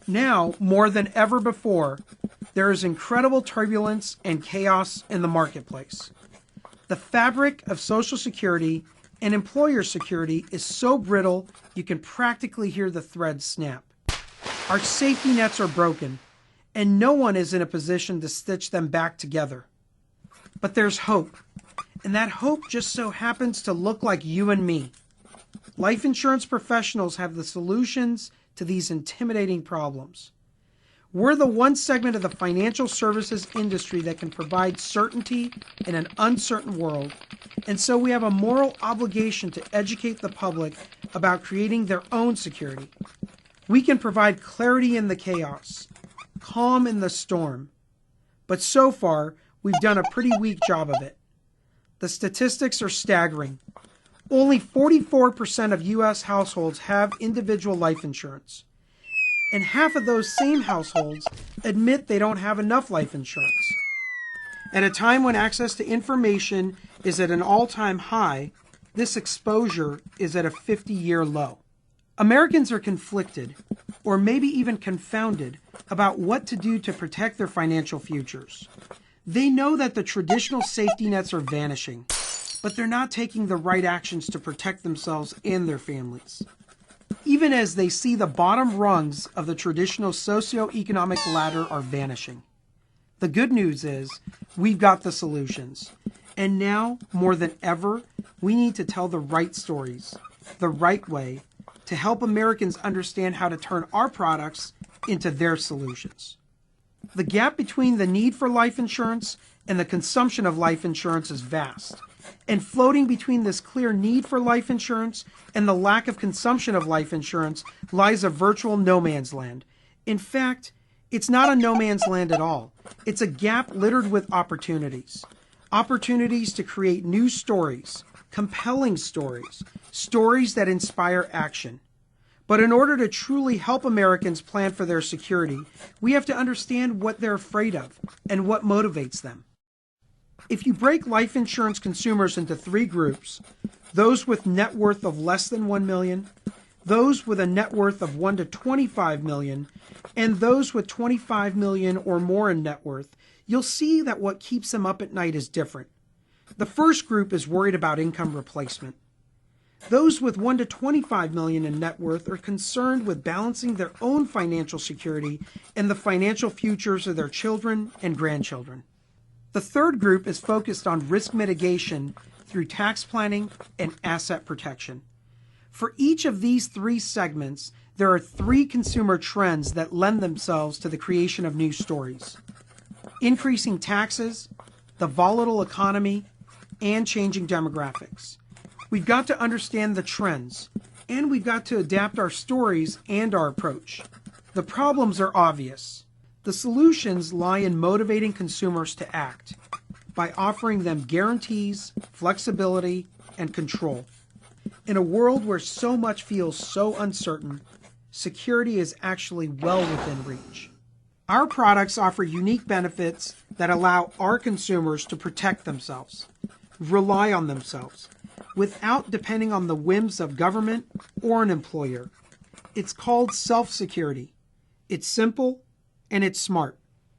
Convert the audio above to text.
Now, more than ever before, there is incredible turbulence and chaos in the marketplace. The fabric of Social Security and employer security is so brittle you can practically hear the threads snap. Our safety nets are broken, and no one is in a position to stitch them back together. But there's hope, and that hope just so happens to look like you and me. Life insurance professionals have the solutions to these intimidating problems. We're the one segment of the financial services industry that can provide certainty in an uncertain world, and so we have a moral obligation to educate the public about creating their own security. We can provide clarity in the chaos, calm in the storm, but so far we've done a pretty weak job of it. The statistics are staggering. Only 44% of U.S. households have individual life insurance. And half of those same households admit they don't have enough life insurance. At a time when access to information is at an all-time high, this exposure is at a 50-year low. Americans are conflicted, or maybe even confounded, about what to do to protect their financial futures. They know that the traditional safety nets are vanishing, but they're not taking the right actions to protect themselves and their families. Even as they see the bottom rungs of the traditional socioeconomic ladder are vanishing. The good news is we've got the solutions. And now, more than ever, we need to tell the right stories, the right way, to help Americans understand how to turn our products into their solutions. The gap between the need for life insurance and the consumption of life insurance is vast. And floating between this clear need for life insurance and the lack of consumption of life insurance lies a virtual no man's land. In fact, it's not a no man's land at all. It's a gap littered with opportunities. Opportunities to create new stories, compelling stories, stories that inspire action. But in order to truly help Americans plan for their security, we have to understand what they're afraid of and what motivates them. If you break life insurance consumers into three groups, those with net worth of less than $1 million, those with a net worth of $1 to $25 million, and those with $25 million or more in net worth, you'll see that what keeps them up at night is different. The first group is worried about income replacement. Those with $1 to $25 million in net worth are concerned with balancing their own financial security and the financial futures of their children and grandchildren. The third group is focused on risk mitigation through tax planning and asset protection. For each of these three segments, there are three consumer trends that lend themselves to the creation of new stories: increasing taxes, the volatile economy, and changing demographics. We've got to understand the trends, and we've got to adapt our stories and our approach. The problems are obvious. The solutions lie in motivating consumers to act by offering them guarantees, flexibility, and control. In a world where so much feels so uncertain, security is actually well within reach. Our products offer unique benefits that allow our consumers to protect themselves, rely on themselves, without depending on the whims of government or an employer. It's called self-security. It's simple and it's smart.